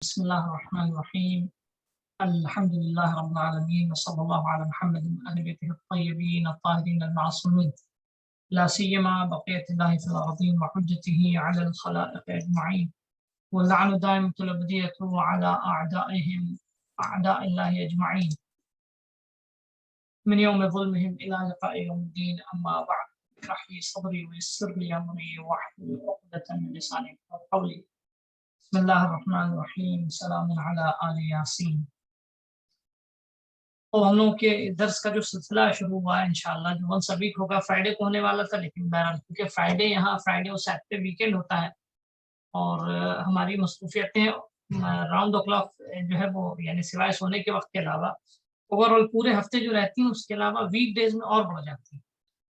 بسم الله الرحمن الرحيم. الحمد لله رب العالمين، وصلى الله على محمد وآل بيته الطيبين الطاهرين المعصومين، لا سيما بقية الله في الأرضين وحجته على الخلائق أجمعين، واللعن دائم الأبدية على أعدائهم أعداء الله أجمعين من يوم ظلمهم إلى لقاء يوم الدين. أما بعد، اشرح لي صدري ويسر لي أمري واحلل عقدة من لساني يفقهوا قولي. بسم الله الرحمن الرحيم. سلام على آل یاسین. تو ہم لوگوں کے درس کا جو سلسلہ شروع ہوا ہے انشاءاللہ جو ونس ویک ہوگا، فرائیڈے کو ہونے والا تھا، لیکن بہرحال کیونکہ فرائیڈے اور سیٹرڈے ویکینڈ ہوتا ہے اور ہماری مصروفیتیں راؤنڈ دا کلاک جو ہے وہ یعنی سوائے سونے کے وقت کے علاوہ اوور آل پورے ہفتے جو رہتی ہیں اس کے علاوہ ویک ڈیز میں اور بڑھ جاتی ہیں،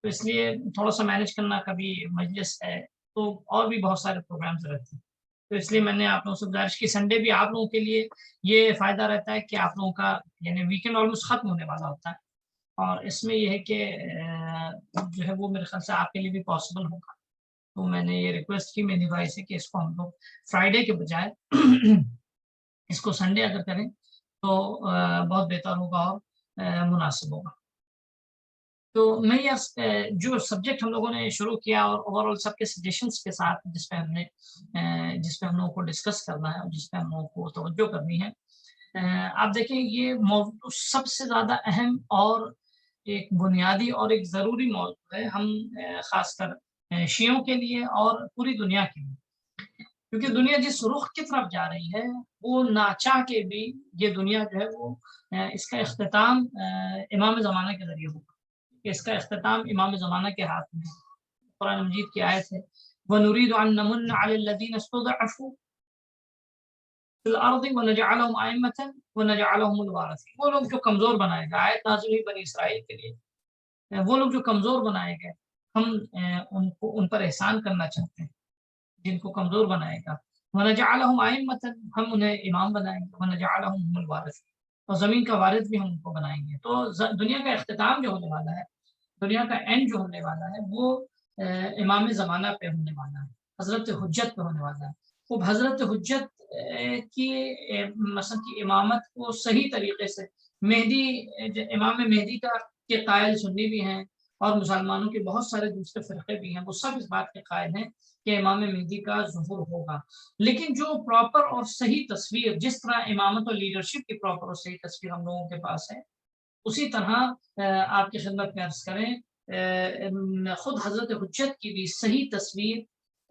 تو اس لیے تھوڑا سا مینیج کرنا، کبھی مجلس ہے تو اور بھی بہت سارے پروگرامز رہتے ہیں، تو اس لیے میں نے آپ لوگوں سے گزارش کی سنڈے بھی آپ لوگوں کے لیے یہ فائدہ رہتا ہے کہ آپ لوگوں کا یعنی ویکینڈ آلموسٹ ختم ہونے والا ہوتا ہے، اور اس میں یہ ہے کہ جو ہے وہ میرے خیال سے آپ کے لیے بھی پاسبل ہوگا، تو میں نے یہ ریکویسٹ کی میری بھائی سے کہ اس کو ہم لوگ فرائیڈے کے بجائے اس کو سنڈے اگر کریں تو بہت بہتر ہوگا اور مناسب ہوگا. تو میں یہ جو سبجیکٹ ہم لوگوں نے شروع کیا اور اوور آل سب کے سجیشنس کے ساتھ جس پہ ہم لوگوں کو ڈسکس کرنا ہے اور جس پہ ہم لوگوں کو توجہ کرنی ہے، آپ دیکھیں یہ موضوع سب سے زیادہ اہم اور ایک بنیادی اور ایک ضروری موضوع ہے، ہم خاص کر شیعوں کے لیے اور پوری دنیا کے لیے، کیونکہ دنیا جس رخ کی طرف جا رہی ہے وہ ناچاہ کے بھی یہ دنیا جو ہے وہ اس کا اختتام امام زمانہ کے ذریعے ہوگا، اس کا اختتام امام زمانہ کے ہاتھ میں ہے. قرآن مجید کی آیت ہے وَنُرِيدُ أَن نَّمُنَّ عَلَى الَّذِينَ اسْتُضْعِفُوا فِي الْأَرْضِ وَنَجْعَلَهُمْ أَئِمَّةً وَنَجْعَلَهُمُ الْوَارِثِينَ. وہ لوگ جو کمزور بنائے گئے، آیت نازل ہوئی بنی اسرائیل کے لیے، وہ لوگ جو کمزور بنائے گئے ہم ان پر احسان کرنا چاہتے ہیں، جن کو کمزور بنائے گا. وَنَجْعَلَهُمْ أَئِمَّةً ہم انہیں امام بنائیں گے. وَنَجْعَلَهُمُ الْوَارِثِينَ اور زمین کا وارث بھی ہم ان کو بنائیں گے. تو دنیا کا اختتام جو ہونے والا ہے، دنیا کا اینڈ جو ہونے والا ہے وہ امام زمانہ پہ ہونے والا ہے، حضرت حجت پہ ہونے والا ہے. وہ حضرت حجت کی مثلا کی امامت کو صحیح طریقے سے مہدی امام مہدی کا کے قائل سنی بھی ہیں اور مسلمانوں کے بہت سارے دوسرے فرقے بھی ہیں، وہ سب اس بات کے قائل ہیں کہ امام مہدی کا ظہور ہوگا. لیکن جو پراپر اور صحیح تصویر، جس طرح امامت اور لیڈرشپ کی پراپر اور صحیح تصویر ہم لوگوں کے پاس ہے، اسی طرح آپ کی خدمت میں عرض کریں خود حضرت حجت کی بھی صحیح تصویر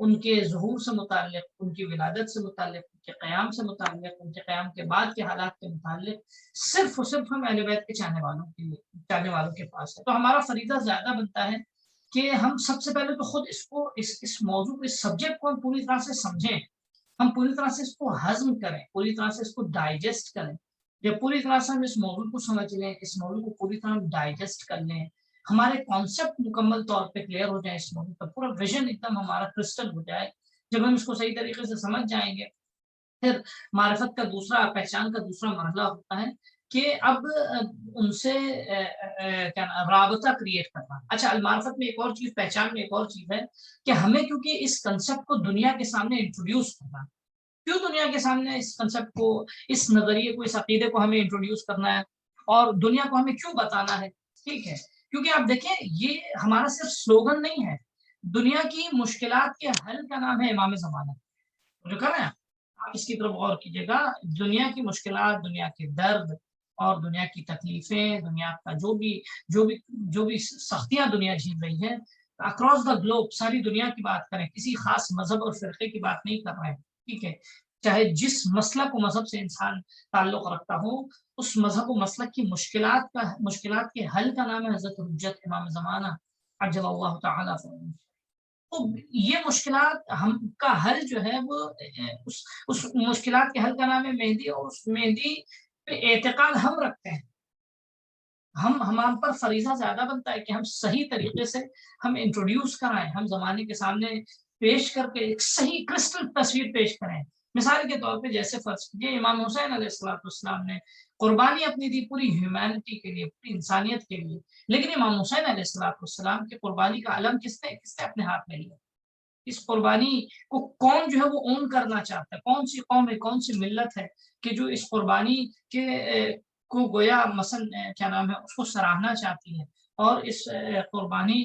ان کے ظہور سے متعلق، ان کی ولادت سے متعلق، ان کے قیام سے متعلق، ان کے قیام کے بعد کے حالات کے متعلق صرف اور صرف ہم اہل بیت کے چاہنے والوں کے پاس ہے. تو ہمارا فریضہ زیادہ بنتا ہے کہ ہم سب سے پہلے تو خود اس موضوع کو، اس سبجیکٹ کو ہم پوری طرح سے سمجھیں، ہم پوری طرح سے اس کو ہضم کریں، پوری طرح سے اس کو ڈائجسٹ کریں. جب پوری طرح سے ہم اس موضوع کو سمجھ لیں، اس موضوع کو پوری طرح ڈائجسٹ کر لیں، ہمارے کانسیپٹ مکمل طور پہ کلیئر ہو جائے، اس موضوع کا پورا ویژن ایک دم ہمارا کرسٹل ہو جائے، جب ہم اس کو صحیح طریقے سے سمجھ جائیں گے، پھر معرفت کا دوسرا، پہچان کا دوسرا مرحلہ ہوتا ہے کہ اب ان سے رابطہ کریٹ کرنا. اچھا، المعرفت میں ایک اور چیز، پہچان میں ایک اور چیز ہے کہ ہمیں کیونکہ اس کنسیپٹ کو دنیا کے سامنے انٹروڈیوس کرنا، کیوں دنیا کے سامنے اس کنسیپٹ کو، اس نظریے کو، اس عقیدے کو ہمیں انٹروڈیوس کرنا ہے اور دنیا کو ہمیں کیوں بتانا ہے؟ ٹھیک ہے، کیونکہ آپ دیکھیں یہ ہمارا صرف سلوگن نہیں ہے، دنیا کی مشکلات کے حل کا نام ہے امام زمانہ. جو کر رہے ہیں آپ اس کی طرف غور کیجیے گا، دنیا کی مشکلات، دنیا کے درد اور دنیا کی تکلیفیں، دنیا کا جو بھی سختیاں دنیا جھیل رہی ہے اکراس دا گلوب، ساری دنیا کی بات کریں، کسی خاص مذہب اور فرقے کی بات نہیں کر رہے ہیں، ٹھیک ہے، چاہے جس مسلک و مذہب سے انسان تعلق رکھتا ہو، اس مذہب و مسلک کی مشکلات کے حل کا نام ہے حضرت حجت امام زمانہ عجل اللہ تعالیٰ فرمائے. تو یہ مشکلات ہم کا حل جو ہے وہ اس مشکلات کے حل کا نام ہے مہدی، اور اس مہدی پہ اعتقاد ہم رکھتے ہیں. ہمارے پر فریضہ زیادہ بنتا ہے کہ ہم صحیح طریقے سے ہم انٹروڈیوس کرائیں، ہم زمانے کے سامنے پیش کر کے ایک صحیح کرسٹل تصویر پیش کریں. مثال کے طور پہ جیسے فرض کیجیے امام حسین علیہ السلام نے قربانی اپنی دی پوری ہیومینٹی کے لیے، پوری انسانیت کے لیے، لیکن امام حسین علیہ السلام کی قربانی کا علم کس نے اپنے ہاتھ میں لیا؟ اس قربانی کو کون جو ہے وہ اون کرنا چاہتا ہے، کون سی قوم ہے، کون سی ملت ہے کہ جو اس قربانی کے کو گویا مثلا کیا نام ہے اس کو سراہنا چاہتی ہے اور اس قربانی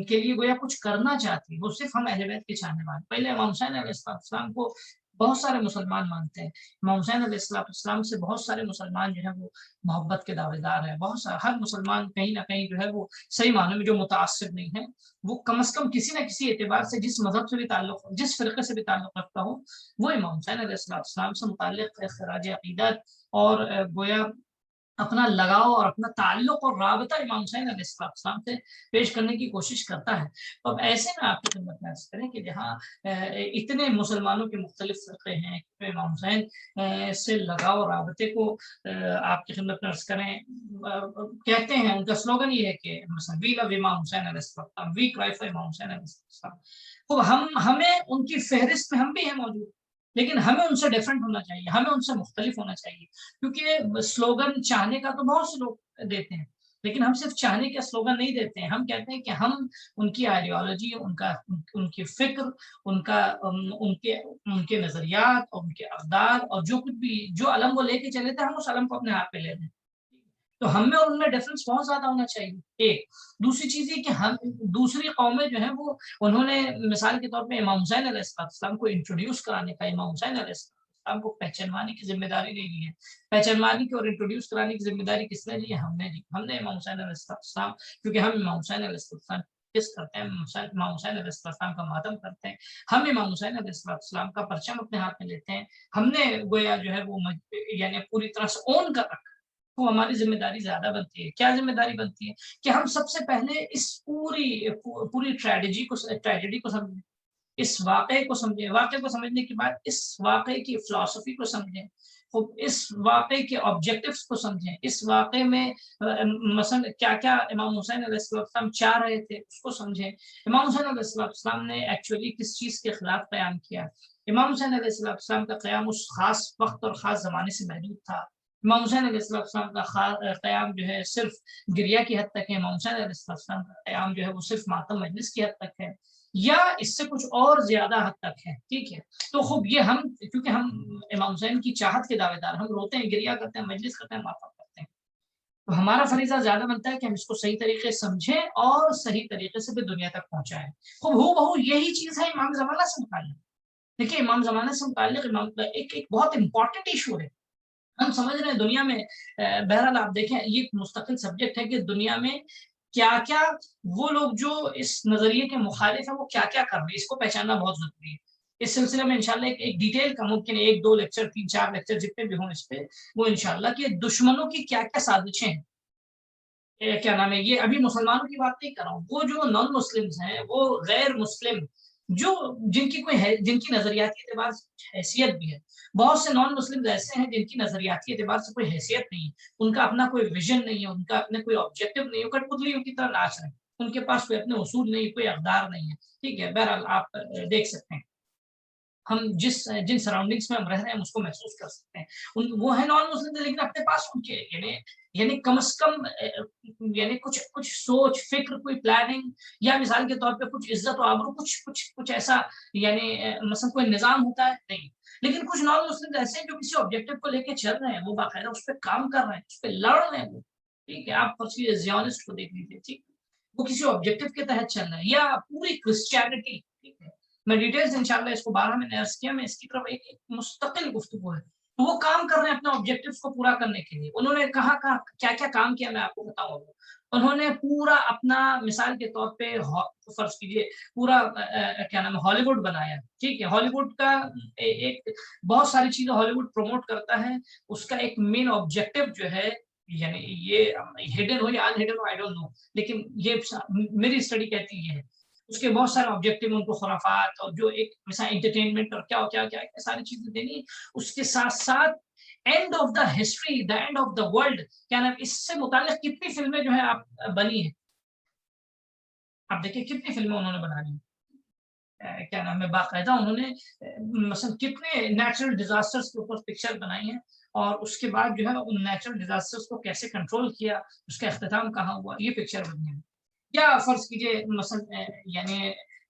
کے لیے گویا کچھ کرنا چاہتی ہے، وہ صرف ہم اہل بیت کے چاہنے والے۔ پہلے امام حسین علیہ السلام کو بہت سارے مسلمان مانتے ہیں، امام حسین علیہ السلام سے بہت سارے مسلمان جو ہے وہ محبت کے دعوے دار ہیں، بہت سارے ہر مسلمان کہیں نہ کہیں جو ہے وہ صحیح معنی میں جو متعصب نہیں ہے، وہ کم از کم کسی نہ کسی اعتبار سے جس مذہب سے بھی تعلق، جس فرقے سے بھی تعلق رکھتا ہو، وہ امام حسین علیہ السلام سے متعلق خراج عقیدت اور گویا اپنا لگاؤ اور اپنا تعلق اور رابطہ امام حسین علیہ السلام سے پیش کرنے کی کوشش کرتا ہے۔ تو اب ایسے میں آپ کی خدمت میں عرض کریں کہ جہاں اتنے مسلمانوں کے مختلف فرقے ہیں، امام حسین سے لگاؤ اور رابطے کو آپ کی خدمت میں عرض کریں کہتے ہیں، ان کا سلوگن یہ ہے کہ وی لو امام حسین علیہ السلام، وی کرائی فار امام حسین علیہ السلام۔ تو ہمیں ان کی فہرست میں ہم بھی ہیں موجود، لیکن ہمیں ان سے ڈیفرنٹ ہونا چاہیے، ہمیں ان سے مختلف ہونا چاہیے، کیونکہ سلوگن چاہنے کا تو بہت سے لوگ دیتے ہیں، لیکن ہم صرف چاہنے کا سلوگن نہیں دیتے ہیں، ہم کہتے ہیں کہ ہم ان کی آئیڈیالوجی، ان کی فکر، ان کے نظریات اور ان کے اقدار اور جو کچھ بھی جو علم وہ لے کے چلے تھے، ہم اس علم کو اپنے ہاتھ پہ لے لیں۔ تو ہم میں اور ان میں ڈفرینس بہت زیادہ ہونا چاہیے، ایک دوسری چیز یہ کہ ہم دوسری قومیں جو ہیں وہ انہوں نے مثال کے طور پہ امام حسین علیہ السلام کو انٹروڈیوس کرانے کا، امام حسین علیہ السلام کو پہچانوانے کی ذمہ داری نہیں لی ہے، پہچانوانے کی اور انٹروڈیوس کرانے کی ذمہ داری کس نے لی ہے؟ ہم نے لی، ہم نے امام حسین علیہ السلام، کیونکہ ہم امام حسین علیہ السلام کرتے ہیں، امام حسین علیہ السلام کا ماتم کرتے ہیں، ہم امام حسین علیہ السلام کا پرچم اپنے ہاتھ میں لیتے ہیں، ہم نے گویا جو ہے وہ یعنی پوری طرح سے اون کر رکھا، تو ہماری ذمہ داری زیادہ بنتی ہے۔ کیا ذمہ داری بنتی ہے؟ کہ ہم سب سے پہلے اس پوری ٹریجڈی کو سمجھیں، اس واقعے کو سمجھیں، واقعے کو سمجھنے کے بعد اس واقعے کی فلسفی کو سمجھیں، اس واقعے کے آبجیکٹیوز کو سمجھیں، اس واقعے میں مثلا کیا کیا امام حسین علیہ السلام چاہ رہے تھے اس کو سمجھیں، امام حسین علیہ السلام نے ایکچولی کس چیز کے خلاف قیام کیا، امام حسین علیہ السلام کا قیام اس خاص وقت اور خاص زمانے سے محدود تھا، امام حسین علیہ السلام کا قیام جو ہے صرف گریہ کی حد تک ہے، امام حسین علیہ السلام کا قیام جو ہے وہ صرف ماتم مجلس کی حد تک ہے، یا اس سے کچھ اور زیادہ حد تک ہے، ٹھیک ہے۔ تو خوب یہ ہم کیونکہ ہم امام حسین کی چاہت کے دعوے دار، ہم روتے ہیں، گریہ کرتے ہیں، مجلس کرتے ہیں، ماتم کرتے ہیں، تو ہمارا فریضہ زیادہ بنتا ہے کہ ہم اس کو صحیح طریقے سے سمجھیں اور صحیح طریقے سے بھی دنیا تک پہنچائیں۔ خوب ہو بہو یہی چیز ہے امام زمانہ سے متعلق۔ دیکھیے امام زمانہ سے متعلق ایک بہت امپورٹنٹ ایشو ہے، ہم سمجھ رہے ہیں دنیا میں بہرحال آپ دیکھیں یہ ایک مستقل سبجیکٹ ہے کہ دنیا میں کیا کیا وہ لوگ جو اس نظریے کے مخالف ہیں وہ کیا کیا کر رہے ہیں، اس کو پہچاننا بہت ضروری ہے۔ اس سلسلے میں انشاءاللہ ایک ڈیٹیل کا ممکن ہے 1 2 لیکچر 3 4 لیکچر جتنے بھی ہوں اس پہ، وہ انشاءاللہ کہ دشمنوں کی کیا کیا سازشیں ہیں، کیا نام ہے، یہ ابھی مسلمانوں کی بات نہیں کر رہا ہوں، وہ جو نان مسلمز ہیں، وہ غیر مسلم جو جن کی نظریاتی اعتبار سے حیثیت بھی ہے، بہت سے نان مسلم ایسے ہیں جن کی نظریاتی اعتبار سے کوئی حیثیت نہیں ہے، ان کا اپنا کوئی ویژن نہیں ہے، ان کا اپنا کوئی آبجیکٹو نہیں ہے، کٹ پتلیوں کی طرح ناچ رہے ہیں، ان کے پاس کوئی اپنے اصول نہیں، کوئی اقدار نہیں ہے، ٹھیک ہے۔ بہرحال آپ دیکھ سکتے ہیں ہم جن سراؤنڈنگس میں ہم رہ رہے ہیں ہم اس کو محسوس کر سکتے ہیں، وہ ہیں نان مسلم لیکن اپنے پاس ان کے یعنی کم از کم یعنی کچھ سوچ فکر، کوئی پلاننگ، یا مثال کے طور پہ کچھ عزت و آبرو، کچھ ایسا یعنی مثلا کوئی نظام ہوتا ہے نہیں، لیکن کچھ نان مسلم ایسے ہیں جو کسی آبجیکٹو کو لے کے چل رہے ہیں، وہ باقاعدہ اس پہ کام کر رہے ہیں، اس پہ لڑ رہے ہیں، وہ ٹھیک ہے۔ آپ زیونسٹ کو دیکھ لیجیے، ٹھیک، وہ کسی آبجیکٹو کے تحت چل رہے ہیں، یا پوری کرسچینٹی، ٹھیک ہے۔ میں ڈیٹیلز انشاءاللہ اس کو 12 میں عرض کیا، میں اس کی طرف ایک مستقل گفتگو ہے، وہ کام کر رہے ہیں اپنے آبجیکٹیوز کو پورا کرنے کے لیے، انہوں نے کہاں کیا کیا کام کیا میں آپ کو بتاؤں گا، انہوں نے پورا اپنا مثال کے طور پہ فرض کیجیے پورا کیا نام ہے ہالی ووڈ بنایا، ٹھیک ہے۔ ہالی ووڈ کا ایک بہت ساری چیزیں ہالی ووڈ پروموٹ کرتا ہے، اس کا ایک مین آبجیکٹیو جو ہے، یعنی یہ ہڈن ہو یا ان hidden who I don't know, لیکن یہ میری اسٹڈی کہتی ہے اس کے بہت سارے آبجیکٹیو، ان کو خرافات اور جو ایک مثلا انٹرٹینمنٹ اور کیا کیا کیا ساری چیزیں دینی، اس کے ساتھ ساتھ and of the history, the and of the world, کیا نام اس سے متعلق کتنی فلمیں جو ہے آپ بنی ہیں، آپ دیکھیں کتنی فلمیں انہوں نے بنا لی، کیا نام ہے باقاعدہ انہوں نے مثلا کتنے نیچرل ڈیزاسٹرز کے اوپر پکچر بنائی ہیں، اور اس کے بعد جو ہے ان نیچرل ڈیزاسٹرز کو کیسے کنٹرول کیا، اس کا اختتام کہاں ہوا، یہ پکچر بنی ہے۔ یا فرض کیجیے مثلا یعنی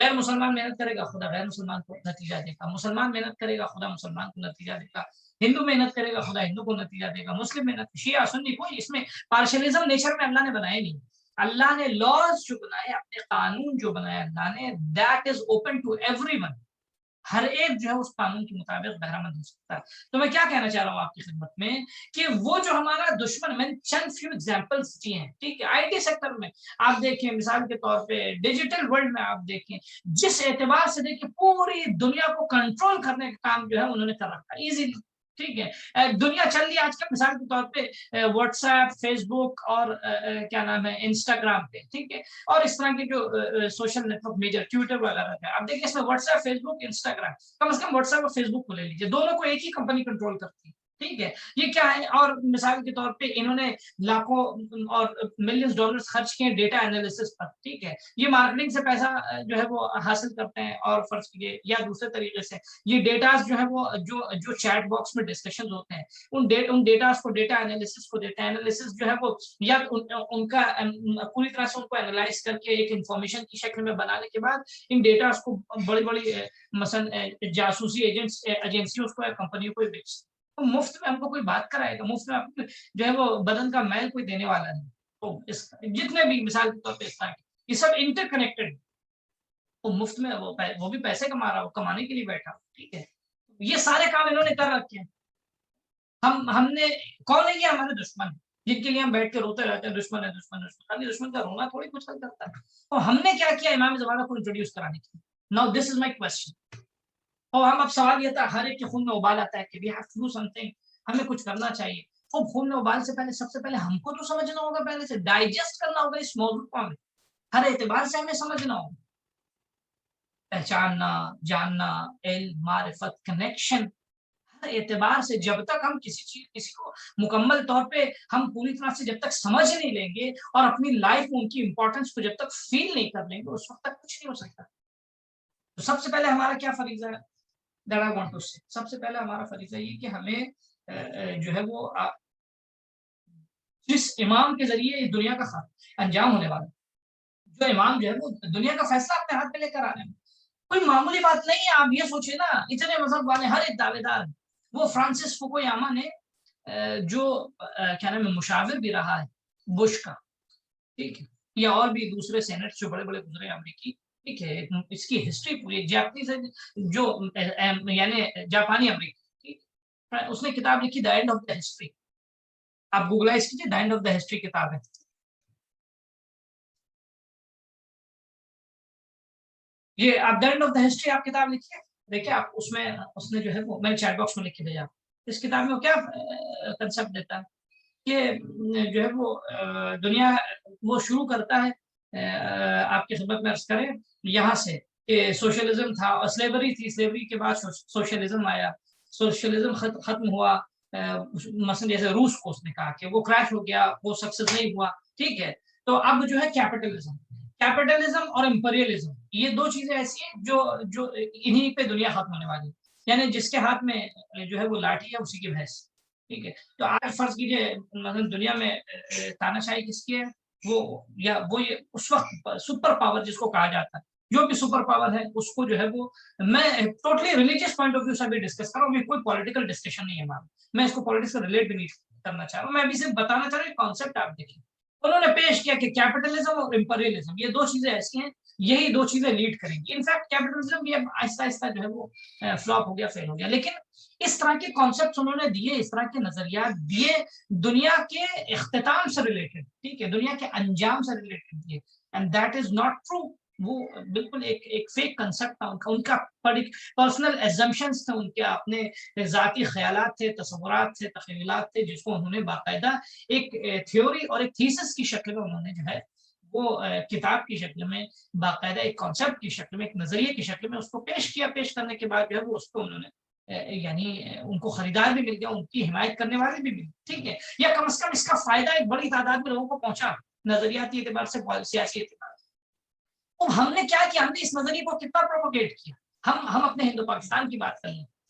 غیر مسلمان محنت کرے گا خدا غیر مسلمان کو نتیجہ دے گا, مسلمان محنت کرے گا خدا مسلمان کو نتیجہ دے گا, ہندو محنت کرے گا خدا ہندو کو نتیجہ دے گا, مسلم محنت شیعہ سنی کوئی اس میں پارشلزم نیچر میں اللہ نے بنائے نہیں. اللہ نے لاز جو بنائے, اپنے قانون جو بنایا اللہ نے, that is open to everyone. ہر ایک جو ہے اس قانون کے مطابق بہرامند ہو سکتا ہے. تو میں کیا کہنا چاہ رہا ہوں آپ کی خدمت میں کہ وہ جو ہمارا دشمن, میں نے چند فیو ایگزامپلس دیے ہیں, ٹھیک ہے, آئی ٹی سیکٹر میں آپ دیکھیں, مثال کے طور پہ ڈیجیٹل ورلڈ میں آپ دیکھیں, جس اعتبار سے دیکھیں پوری دنیا کو کنٹرول کرنے کا کام جو ہے انہوں نے کر رکھا ایزیلی, ٹھیک ہے. دنیا چل رہی ہے آج کل مثال کے طور پہ واٹس ایپ, فیس بک اور کیا نام ہے انسٹاگرام پہ, ٹھیک ہے, اور اس طرح کے جو social network major Twitter وغیرہ ہے. آپ دیکھیں اس میں WhatsApp, Facebook, Instagram, کم از کم واٹس ایپ اور فیس بک کو لے لیجیے, دونوں کو ایک ہی کمپنی کنٹرول کرتی ہے, ٹھیک ہے. یہ کیا ہے, اور مثال کے طور پہ انہوں نے لاکھوں اور ملینز ڈالرز خرچ کیے ڈیٹا انالیسس پر, ٹھیک ہے. یہ مارکیٹنگ سے پیسہ جو ہے وہ حاصل کرتے ہیں, اور فرض کیجیے یا دوسرے طریقے سے یہ ڈیٹاز جو ہے وہ جو چیٹ باکس میں ڈسکشن ہوتے ہیں, ان ڈیٹاز کو, ڈیٹا انالیسس کو, ڈیٹا انالیسس جو ہے وہ یا ان کا پوری طرح سے ان کو انالائز کر کے ایک انفارمیشن کی شکل میں بنانے کے بعد ان ڈیٹاز کو بڑی بڑی مثلا جاسوسی ایجنسیوں کو, کمپنیوں کو بیچ, تو مفت میں ہم کو کوئی بات کرائے گا, مفت میں آپ جو ہے وہ بدن کا میل کوئی دینے والا نہیں. تو اس جتنے بھی مثال کے طور پہ اس طرح یہ سب انٹر کنیکٹڈ, وہ مفت میں وہ بھی پیسے کما رہا ہو, کمانے کے لیے بیٹھا, ٹھیک ہے. یہ سارے کام انہوں نے کر رکھے ہیں. ہم نے, کون ہے یہ ہمارے دشمن جن کے لیے ہم بیٹھ کے روتے رہتے ہیں, دشمن ہے دشمن دشمن. دشمن کا رونا تھوڑی کچھ حل کرتا ہے. اور ہم نے کیا کیا امام زمانہ کو انٹروڈیوس کرانے کے لیے. Now this is my question. اور ہم اب سوال یہ تھا, ہر ایک کے خون میں ابال آتا ہے کہ we have to do something, ہمیں کچھ کرنا چاہیے. اور خون میں ابال سے پہلے سب سے پہلے ہم کو تو سمجھنا ہوگا, پہلے سے ڈائجسٹ کرنا ہوگا اس موضوع کو, ہمیں ہر اعتبار سے ہمیں سمجھنا ہوگا. پہچاننا, جاننا, علم, معرفت, کنیکشن, ہر اعتبار سے جب تک ہم کسی کو مکمل طور پہ ہم پوری طرح سے جب تک سمجھ نہیں لیں گے اور اپنی لائف میں ان کی امپورٹنس کو جب تک فیل نہیں کر لیں گے, اس وقت تک کچھ نہیں ہو سکتا. تو سب سے پہلے ہمارا کیا فریضہ ہے, سب سے پہلے ہمارا فریضہ یہ کہ ہمیں جو ہے وہ جس امام کے ذریعے اس دنیا کا انجام ہونے والا, جو امام جو ہے وہ دنیا کا فیصلہ اپنے ہاتھ میں لے کر آنے میں کوئی معمولی بات نہیں ہے. آپ یہ سوچیں نا, اتنے مذہب والے ہر ایک دعوے دار, وہ فرانسس فوکویاما نے جو کیا نام ہے مشاور بھی رہا ہے بش کا, ٹھیک ہے, یا اور بھی دوسرے سینٹ جو بڑے بڑے گزرے امریکی, ٹھیک ہے, اس کی ہسٹری پوری جاپنیز جو یعنی جاپانی امریکی, اس نے کتاب لکھی دا اینڈ آف دا ہسٹری. آپ گوگلائز کیجیے, دا اینڈ آف دا ہسٹری کتاب ہے. یہ آپ دا اینڈ آف دا ہسٹری آپ کتاب لکھیے, دیکھیے آپ اس نے جو ہے وہ میں نے چیٹ باکس میں لکھ کے بھیجا. اس کتاب میں وہ کیا کنسپٹ دیتا ہے کہ جو ہے وہ دنیا وہ شروع کرتا ہے, آپ کی خدمت میں عرض کریں یہاں سے کہ سوشلزم تھا اور سلیوری تھی, سلیوری کے بعد سوشلزم آیا, سوشلزم ختم ہوا, مثلا جیسے روس کو اس نے کہا کہ وہ کریش ہو گیا, وہ سکسیس نہیں ہوا, ٹھیک ہے. تو اب جو ہے کیپٹلزم اور امپیریلزم, یہ دو چیزیں ایسی ہیں جو انہی پہ دنیا ختم ہونے والی, یعنی جس کے ہاتھ میں جو ہے وہ لاٹھی ہے اسی کی بھینس, ٹھیک ہے. تو آج فرض کیجیے مثلا دنیا میں تاناشاہی کس کی ہے, وہ یہ اس وقت سپر پاور جس کو کہا جاتا ہے, جو بھی سپر پاور ہے اس کو جو ہے وہ, میں totally religious point of view سے ابھی ڈسکس کر رہا ہوں, کوئی پولیٹیکل ڈسکشن نہیں ہے, میں اس کو پالیٹکس سے ریلیٹ بھی نہیں کرنا چاہ رہا ہوں, میں ابھی صرف بتانا چاہ رہا ہوں کانسیپٹ آپ دیکھیں. انہوں نے پیش کیا کہ کیپٹلزم اور امپیریلزم یہ دو چیزیں ایسی ہیں, یہی دو چیزیں لیڈ کریں گی. انفیکٹ کیپٹلزم بھی اب آہستہ آہستہ جو ہے وہ فلاپ ہو گیا, فیل ہو گیا, لیکن اس طرح کے کانسیپٹس انہوں نے دیے, اس طرح کے نظریات دیے دنیا کے اختتام سے ریلیٹڈ, ٹھیک ہے, دنیا کے انجام سے ریلیٹڈ دیے, and that is not true. وہ بالکل ایک فیک کنسپٹ تھا ان کا پرسنل ایزمپشنز تھے, ان کے اپنے ذاتی خیالات تھے, تصورات تھے, تخیلات تھے, جس کو انہوں نے باقاعدہ ایک تھیوری اور ایک تھیسس کی شکل میں انہوں نے جو ہے وہ کتاب کی شکل میں, باقاعدہ ایک کانسیپٹ کی شکل میں, ایک نظریے کی شکل میں اس کو پیش کیا. پیش کرنے کے بعد جو ہے وہ اس کو انہوں نے یعنی ان کو خریدار بھی مل گیا, ان کی حمایت کرنے والے بھی مل, ٹھیک ہے, یا کم از کم اس کا فائدہ ایک بڑی تعداد میں لوگوں کو پہنچا, نظریاتی اعتبار سے, سیاسی اعتبار سے. اب ہم نے کیا کیا, ہم نے اس نظریے کو کتنا پروپوگیٹ کیا. ہم اپنے ہندو پاکستان کی بات کر لیں,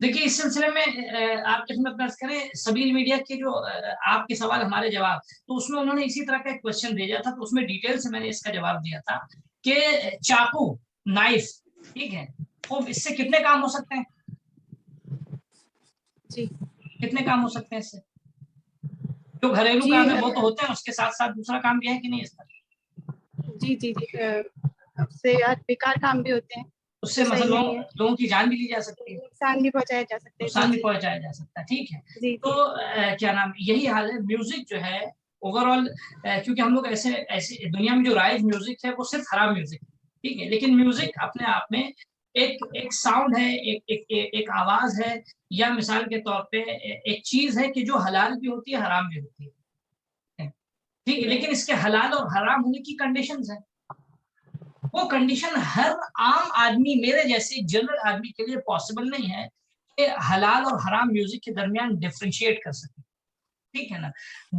دیکھیے اس سلسلے میں آپ کی خدمت میں عرض کریں سبیل میڈیا کے جو آپ کے سوال ہمارے جواب، تو اس میں انہوں نے اسی طرح کا ایک کوشچن بھیجا تھا، تو اس میں ڈیٹیل سے میں نے اس کا جواب دیا تھا کہ چاقو، نائف، ٹھیک ہے، تو اس سے کتنے کام ہو سکتے ہیں؟ جی کتنے کام ہو سکتے ہیں اس سے؟ جو گھریلو جی کام ہے وہ تو ہوتے ہیں، اس کے ساتھ ساتھ دوسرا کام بھی ہے کہ نہیں اس کا؟ جی جی جی اس سے بیکار کام بھی ہوتے ہیں، اس سے جو صحیح مثلا نہیں ہے، لوگوں کی جان بھی لی جا سکتی ہے، نقصان بھی پہنچایا جا سکتا ہے. جی نقصان بھی جی پہنچایا جا سکتا ہے، ٹھیک ہے. جی تو جی کیا نام، یہی حال ہے میوزک جو ہے اوور آل، کیونکہ ہم لوگ ایسے دنیا میں جو رائج میوزک ہے وہ صرف حرام میوزک ہے، ٹھیک ہے، لیکن میوزک اپنے آپ میں ایک ساؤنڈ ہے، ایک آواز ہے، یا مثال کے طور پہ ایک چیز ہے کہ جو حلال بھی ہوتی ہے حرام بھی ہوتی ہے، ٹھیک ہے، لیکن اس کے حلال اور حرام ہونے کی کنڈیشنز ہیں. وہ کنڈیشن ہر عام آدمی، میرے جیسے جنرل آدمی کے لیے پاسبل نہیں ہے کہ حلال اور حرام میوزک کے درمیان ڈفرینشیٹ کر سکے، ٹھیک ہے نا.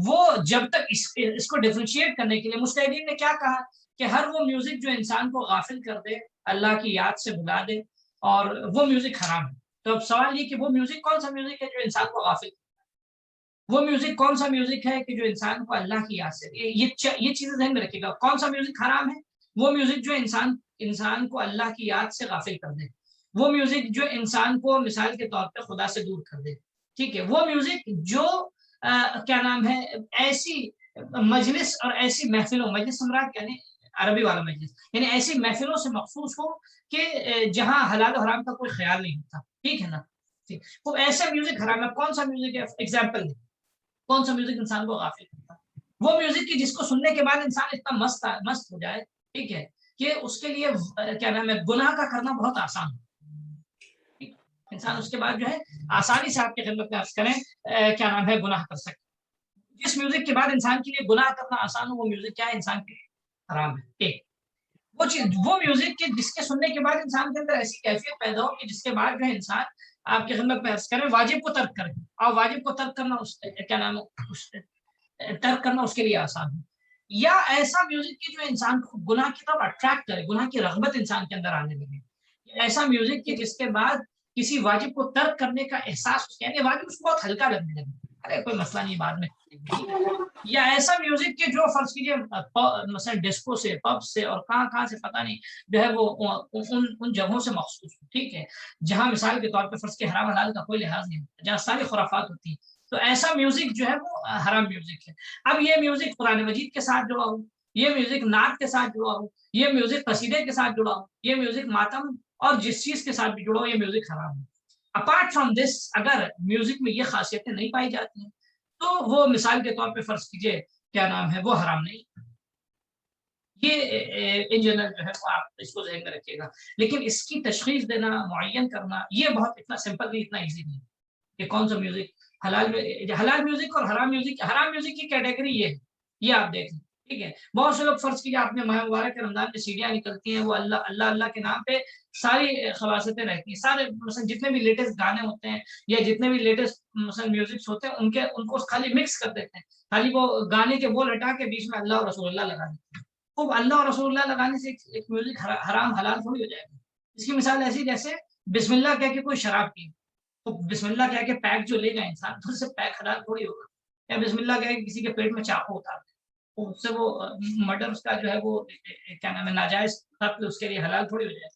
وہ جب تک اس کو ڈفرینشیٹ کرنے کے لیے مجتہدین نے کیا کہا کہ ہر وہ میوزک جو انسان کو غافل کر دے، اللہ کی یاد سے بھلا دے، اور وہ میوزک حرام ہے. تو اب سوال یہ کہ وہ میوزک کون سا میوزک ہے جو انسان کو غافل، وہ میوزک کون سا میوزک ہے کہ جو انسان کو اللہ کی یاد سے، یہ چیزیں ذہن میں رکھیے گا. کون سا میوزک حرام ہے؟ وہ میوزک جو انسان کو اللہ کی یاد سے غافل کر دے، وہ میوزک جو انسان کو مثال کے طور پہ خدا سے دور کر دے، ٹھیک ہے، وہ میوزک جو کیا نام ہے ایسی مجلس اور ایسی محفلوں، مجلس سمراٹ یعنی عربی والا مجلس، یعنی ایسی محفلوں سے مخصوص ہو کہ جہاں حلال و حرام کا کوئی خیال نہیں ہوتا، ٹھیک ہے نا. وہ ایسا میوزک حرام ہے. کون سا میوزک ہے؟ ایگزامپل دیں، کون سا میوزک انسان کو غافل کرتا ہے؟ وہ میوزک کی جس کو سننے کے بعد انسان اتنا مست ہو جائے، ٹھیک ہے، کہ اس کے لیے کیا نام ہے گناہ کا کرنا بہت آسان ہے. انسان اس کے بعد جو ہے آسانی سے آپ کی خدمت میں عرض کریں کیا نام ہے گناہ کر سکتے. جس میوزک کے بعد انسان کے لیے گناہ کرنا آسان ہو وہ میوزک کیا ہے؟ انسان کے لیے حرام ہے. ایک وہ چیز، وہ میوزک کے جس کے سننے کے بعد انسان کے اندر ایسی کیفیت پیدا ہو کہ جس کے بعد جو ہے انسان آپ کی خدمت میں عرض کریں واجب کو ترک کرے، اور واجب کو ترک کرنا اس کیا نام ہے ترک کرنا اس کے لیے آسان ہے. یا ایسا میوزک کی جو انسان کو گناہ کی طرف اٹریکٹ کرے، گناہ کی رغبت انسان کے اندر آنے لگے. ایسا میوزک کی جس کے بعد کسی واجب کو ترک کرنے کا احساس، یعنی واجب اس کو بہت ہلکا لگنے لگے، ارے کوئی مسئلہ نہیں بعد میں. یا ایسا میوزک کے جو فرض کیجیے مثلا ڈسکو سے، پب سے، اور کہاں سے پتہ نہیں جو ہے وہ ان جگہوں سے مخصوص، ٹھیک ہے، جہاں مثال کے طور پہ فرض کے حرام حلال کا کوئی لحاظ نہیں ہوتا، جہاں ساری خرافات ہوتی ہیں، تو ایسا میوزک جو ہے وہ حرام میوزک ہے. اب یہ میوزک قرآن مجید کے ساتھ جڑا ہو، یہ میوزک نعت کے ساتھ جڑا ہو، یہ میوزک قصیدے کے ساتھ جڑا ہو، یہ میوزک ماتم اور جس چیز کے ساتھ بھی جڑا ہو، یہ میوزک حرام ہے. اپارٹ فرام دس، اگر میوزک میں یہ خاصیتیں نہیں پائی جاتی ہیں تو وہ مثال کے طور پہ فرض کیجئے کیا نام ہے وہ حرام نہیں. یہ ان جنرل جو ہے وہ آپ اس کو ذہن میں رکھیے گا. لیکن اس کی تشخیص دینا، معین کرنا، یہ بہت اتنا سمپل نہیں، اتنا ایزی نہیں کہ کون سا میوزک حلال میوزک اور حرام میوزک کی کیٹیگری یہ ہے، یہ آپ دیکھ لیں، ٹھیک ہے. بہت سے لوگ فرض کیجیے آپ نے ماہ مبارک کے رمضان میں سیڑھیاں نکلتی ہیں، وہ اللہ کے نام پہ ساری خباستیں رہتی ہیں، سارے مثلا جتنے بھی لیٹسٹ گانے ہوتے ہیں یا جتنے بھی لیٹسٹ مثلا میوزکس ہوتے ہیں ان کو خالی مکس کر دیتے ہیں، خالی وہ گانے کے بول ہٹا کے بیچ میں اللہ اور رسول اللہ لگا دیتے ہیں. خوب اللہ اور رسول اللہ لگانے سے ایک میوزک حرام حلال تھوڑی ہو جائے گا. اس کی مثال ایسی جیسے بسم اللہ کہہ کے کوئی شراب پی، تو بسم اللہ کہہ کے پیک جو لے گا انسان تو اس سے پیک حلال تھوڑی ہوگا. یا بسم اللہ کہہ کے کسی کے پیٹ میں چاقو اتار دے تو اس سے وہ مرڈر اس کا جو ہے وہ کیا نام ہے ناجائز قتل اس کے لیے حلال تھوڑی ہو جائے.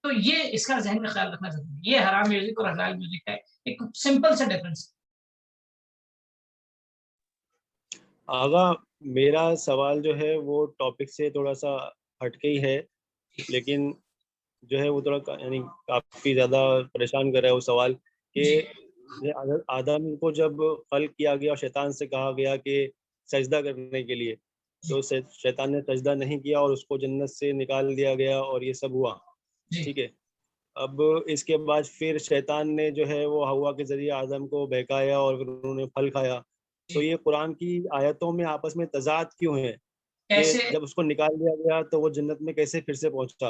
تو یہ اس کا ذہن میں خیال رکھنا ضروری ہے. یہ حرام میوزک اور حلال میوزک ہے ایک سمپل سا ڈفرنس. آغا میرا سوال جو ہے وہ ٹاپک سے تھوڑا سا ہٹ کے ہی ہے، لیکن جو ہے وہ تھوڑا یعنی کافی زیادہ پریشان کر رہا ہے وہ سوال کہ آدم کو جب خلق کیا گیا اور شیطان سے کہا گیا کہ سجدہ کرنے کے لیے، تو شیطان نے سجدہ نہیں کیا اور اس کو جنت سے نکال دیا گیا اور یہ سب ہوا، ٹھیک ہے. اب اس کے بعد پھر شیطان نے جو ہے وہ ہوا کے ذریعے آدم کو بہکایا اور پھر انہوں نے پھل کھایا. تو یہ قرآن کی آیتوں میں آپس میں تضاد کیوں ہے کہ جب اس کو نکال دیا گیا تو وہ جنت میں کیسے پھر سے پہنچا؟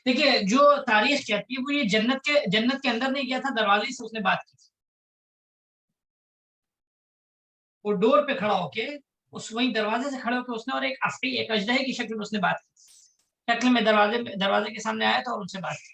دیکھیے جو تاریخ کہتی ہے وہ یہ جنت کے اندر نہیں گیا تھا، دروازے سے اس نے بات کی تھی. وہ ڈور پہ کھڑا ہو کے وہیں دروازے سے کھڑے ہو کے اس نے اور ایک افری ایک اژدہے کی شکل میں اس نے بات کی، شکل میں دروازے کے سامنے آیا تھا اور ان سے بات کی.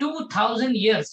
2000 years,